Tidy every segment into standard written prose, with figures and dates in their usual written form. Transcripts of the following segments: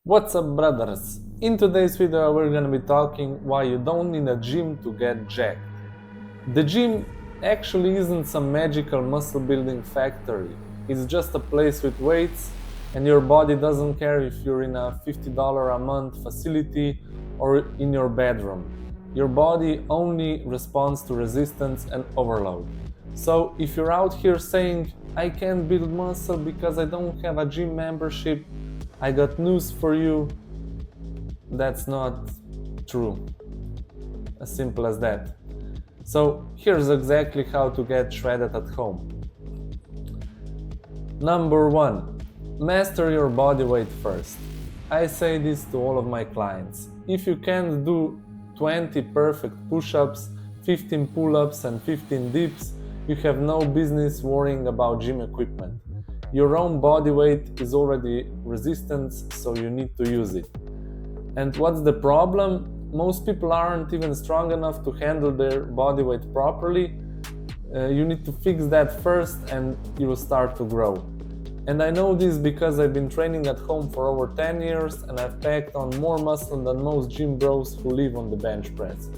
What's up, brothers? In today's video we're gonna be talking why you don't need a gym to get jacked. The gym actually isn't some magical muscle building factory. It's just a place with weights, and your body doesn't care if you're in a $50 a month facility or in your bedroom. Your body only responds to resistance and overload. So if you're out here saying, I can't build muscle because I don't have a gym membership, I got news for you. That's not true. As simple as that. So here's exactly how to get shredded at home. Number 1. Master your body weight first. I say this to all of my clients. If you can't do 20 perfect push-ups, 15 pull-ups and 15 dips, you have no business worrying about gym equipment. Your own body weight is already resistance, so you need to use it. And what's the problem? Most people aren't even strong enough to handle their body weight properly. You need to fix that first and you will start to grow. And I know this because I've been training at home for over 10 years and I've packed on more muscle than most gym bros who live on the bench press.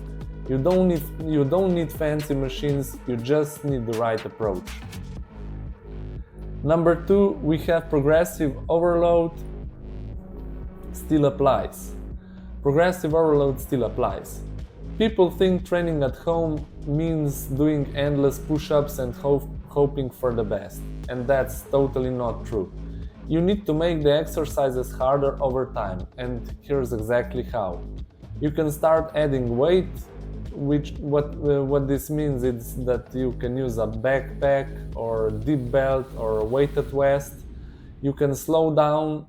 You don't need fancy machines, you just need the right approach. Number 2, we have progressive overload still applies. Progressive overload still applies. People think training at home means doing endless push-ups and hoping for the best, and that's totally not true. You need to make the exercises harder over time, and here's exactly how. You can start adding weight, what this means is that you can use a backpack or deep belt or a weighted vest. You can slow down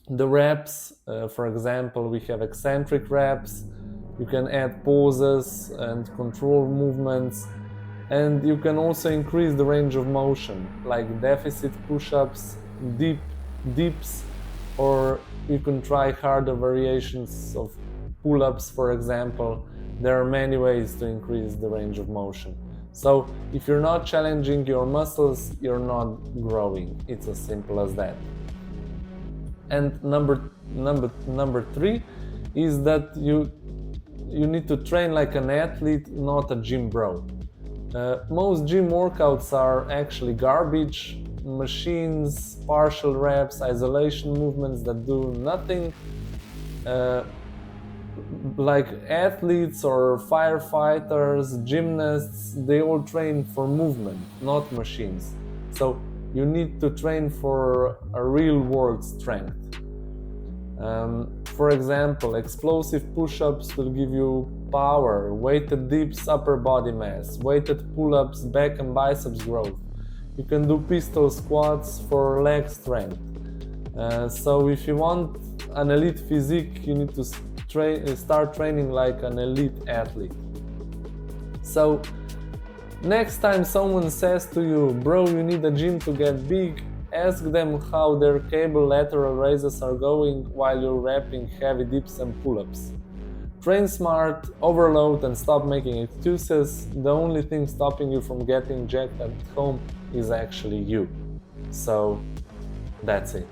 the reps. For example, we have eccentric reps. You can add pauses and control movements, and you can also increase the range of motion, like deficit push-ups, dips, or you can try harder variations of pull-ups, for example. There are many ways to increase the range of motion. So if you're not challenging your muscles, you're not growing. It's as simple as that. And number 3 is that you need to train like an athlete, not a gym bro. Most gym workouts are actually garbage, machines, partial reps, isolation movements that do nothing. Like athletes or firefighters, gymnasts, they all train for movement, not machines. So you need to train for a real world strength. For example, explosive push-ups will give you power, weighted dips, upper body mass, weighted pull-ups, back and biceps growth. You can do pistol squats for leg strength. So if you want an elite physique, you need to start training like an elite athlete. So next time someone says to you, bro, you need a gym to get big, ask them how their cable lateral raises are going while you're repping heavy dips and pull-ups. Train smart, overload, and stop making excuses. The only thing stopping you from getting jacked at home is actually you. So that's it.